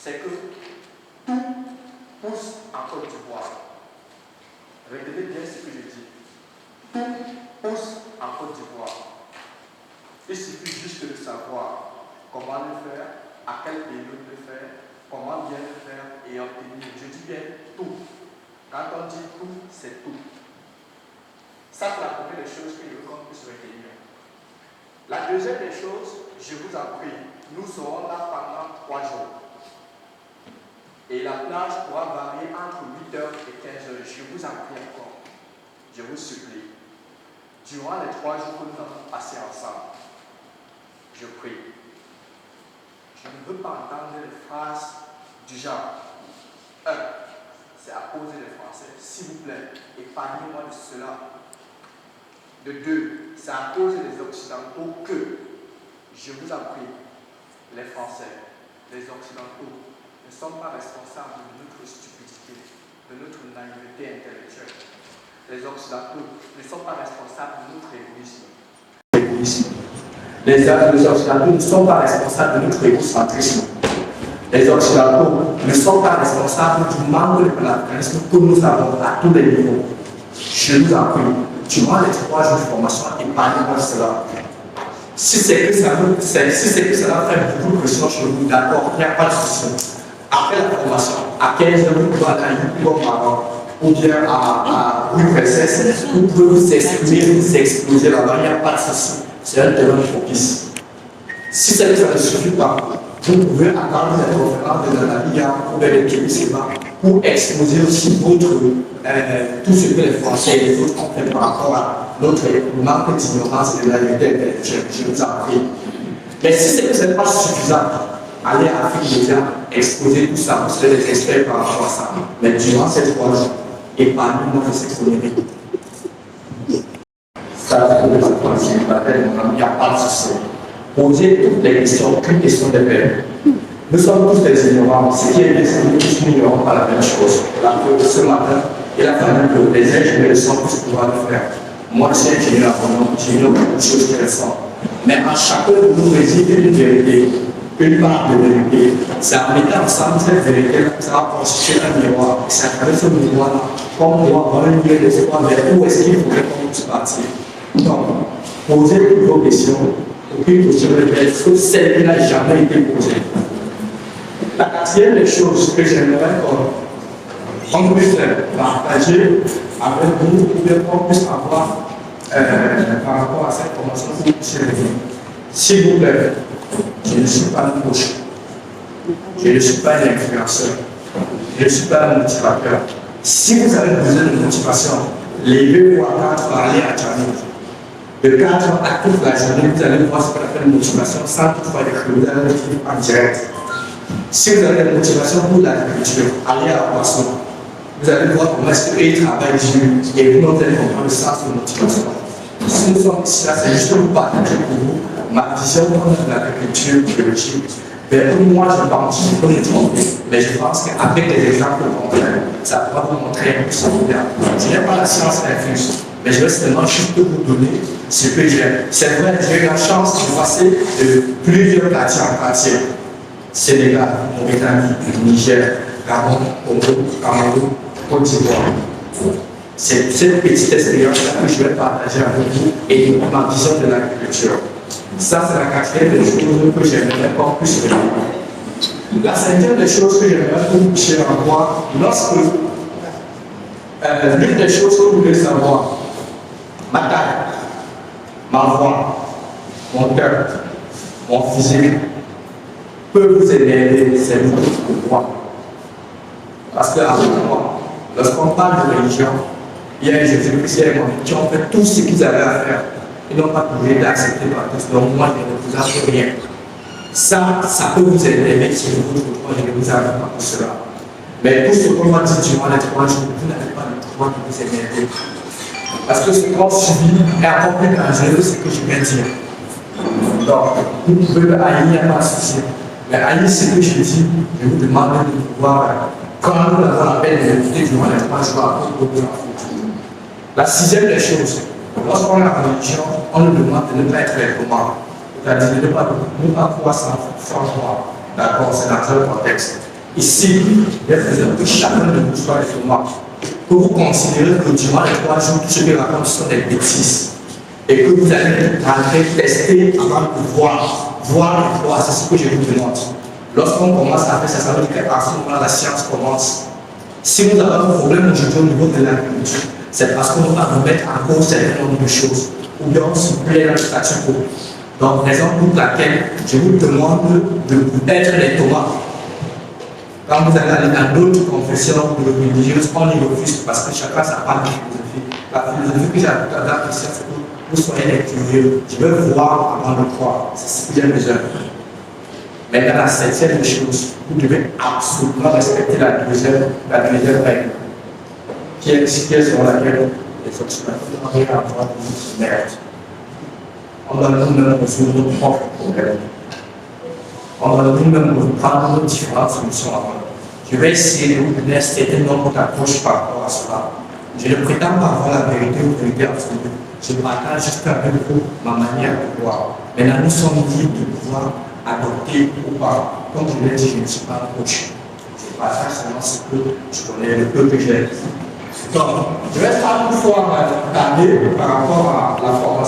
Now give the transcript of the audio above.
c'est que tout pousse en Côte d'Ivoire. Retenez bien ce que je dis. Tout pousse en Côte d'Ivoire. Il suffit juste de savoir comment le faire, à quelle période le faire, comment bien le faire et obtenir. Je dis bien tout. Quand on dit tout, c'est tout. Ça, c'est la première des choses que je veux qu'on puisse retenir. La deuxième des choses, je vous en prie, nous serons là pendant 3 jours. Et la plage pourra varier entre 8h et 15h. Je vous en prie encore. Je vous supplie. Durant les 3 jours que nous allons passer ensemble, je prie. Je ne veux pas entendre des phrases du genre 1. C'est à cause des Français. S'il vous plaît, épargnez-moi de cela. De 2. C'est à cause des Occidentaux que, je vous en prie, les Français, les Occidentaux ne sont pas responsables de notre stupidité, de notre naïveté intellectuelle. Les Occidentaux ne sont pas responsables de notre égoïsme. Les Occidentaux ne sont pas responsables de notre égocentrisme. Les Occidentaux ne sont pas responsables du manque de panafricanisme que nous avons à tous les niveaux. Je vous en prie, durant les 3 jours de formation, épargnez-moi cela. Si c'est que ça fait beaucoup de pression chez vous, d'accord, il n'y a pas de souci. Après la formation, à 15h, vous pouvez aller à Yukon ou bien à UFSS, vous pouvez vous exprimer, vous exploser là-bas, il n'y a pas de souci. C'est un terrain propice. Si ça ne suffit pas, vous pouvez attendre les conférences de la LIA ou les Québécois pour exposer aussi tout ce que les Français et les autres ont fait par rapport à notre manque d'ignorance et de la vérité intellectuelle. Je vous en prie. Mais si ce n'est pas suffisant, allez à Afrique déjà, exposer tout ça, vous serez des experts par rapport à ça. Mais durant ces 3 jours, épargnez-moi de s'exposer. Ça, c'est le troisième baptême, il n'y a pas de souci. Posez toutes les questions, aucune question de paix. Nous sommes tous des ignorants. Ce qui est bien, c'est que nous tous n'ignorons pas la même chose. La preuve ce matin, il a fallu que les ingénieurs sont tous pouvoir le faire. Moi, je suis ingénieur agronome, j'ignore beaucoup de choses qui restent. Mais en chacun de nous réside une vérité, une part de vérité. C'est en mettant ensemble cette vérité-là que ça va constituer un miroir. Et c'est à travers ce miroir-là qu'on doit avoir un lieu d'espoir vers où est-ce qu'il faudrait qu'on puisse partir. Donc, posez toutes vos questions. Aucune question de paix, sauf celle qui n'a jamais été posée. La quatrième des choses que j'aimerais qu'on puisse partager avec vous, ou bien qu'on puisse avoir par rapport à cette formation que vous puissiez venir. S'il vous plaît, je ne suis pas un coach, je ne suis pas un influenceur, je ne suis pas un motivateur. Si vous avez besoin de motivation, levez-vous à 4 pour aller à Tchanouz. De 4 à toute la journée, vous allez voir ce qu'on appelle motivation sans toutefois écrire, vous allez le vivre en direct. Si vous avez une motivation pour l'agriculture, allez à la poisson. Vous allez voir comment est-ce qu'ils travaillent dessus et vous allez comprendre le sens de motivation. Si nous sommes ici, là, c'est juste pour partager pour vous ma vision de l'agriculture biologique. Mais pour moi, je pense, je peux me tromper, mais je pense qu'avec les exemples concrets, ça pourra vous montrer un peu ce qu'il y a. Je n'ai pas la science infuse, mais je vais seulement juste vous donner ce que j'ai. C'est vrai, j'ai eu la chance de passer de plusieurs quartiers en quartier. Sénégal, Mauritanie, Niger, Gabon, Congo, Cameroun, Côte d'Ivoire. C'est cette petite expérience-là que je vais partager avec vous et ma vision de l'agriculture. Ça, c'est la quatrième des choses que j'aimerais encore plus faire. La cinquième des choses que j'aimerais que vous puissiez avoir, lorsque l'une des choses que vous devez savoir, ma taille, ma voix, mon cœur, mon physique, peut vous énerver, c'est votre voix. Parce que, avec moi, lorsqu'on parle de religion, il y a Jésus-Christ et moi qui ont fait tout ce qu'ils avaient à faire. Ils n'ont pas pu l'accepter par tous. Donc, moi, je ne vous assure rien. Ça peut vous énerver si votre voix, je ne vous arrive pas pour cela. Mais tout ce qu'on m'a dit durant les 3 jours, vous n'avez pas le droit de vous énerver. Parce que ce qu'on subit est encore plus dangereux que ce que je viens de dire. Donc, vous pouvez le haïr, il n'y a pas de souci. Mais haïr ce que je dis, je vous demande de pouvoir, quand nous avons la peine de l'écouter durant les 3 jours à cause de la faute. La sixième des choses, lorsqu'on a la religion, on nous demande de ne pas être comment. C'est-à-dire de ne pas croire sans foi. D'accord, c'est dans un contexte. Ici, je vais faire que chacun de nous soit informé. Que vous considérez que durant les 3 jours, tout ce que raconte sont des bêtises. Et que vous allez rentrer, tester avant de voir et voir. C'est ce que je vous demande. Lorsqu'on commence à faire ça, ça veut dire qu'à ce moment-là, la science commence. Si nous avons un problème aujourd'hui au niveau de l'agriculture, c'est parce qu'on va remettre en cause certain nombre de choses. Ou bien on se plaît dans le statu quo. Donc, raison pour laquelle je vous demande de être les tomates. Quand vous allez aller dans d'autres confessions religieuses, on y refuse parce que chacun sa part de philosophie. La philosophie que j'ai adaptée, c'est que vous soyez les curieux. Je veux voir avant de croire. C'est ce que j'ai besoin. Mais dans la 7e chose, vous devez absolument respecter la deuxième règle, qui est sur laquelle les observateurs n'ont rien à voir de merde. On doit nous-mêmes résoudre nos propres problèmes. On doit nous-mêmes prendre nos différentes solutions avant. Je vais essayer de vous donner un certain nombre d'approches par rapport à cela. Je ne prétends pas avoir la vérité ou la vérité absolue. Je partage juste avec vous ma manière de voir. Maintenant, nous sommes libres de pouvoir adopter ou pas. Comme je l'ai dit, je ne suis pas un coach. Je partage seulement ce que je connais, le peu que j'ai. Donc, je vais faire une fois parler par rapport à la formation.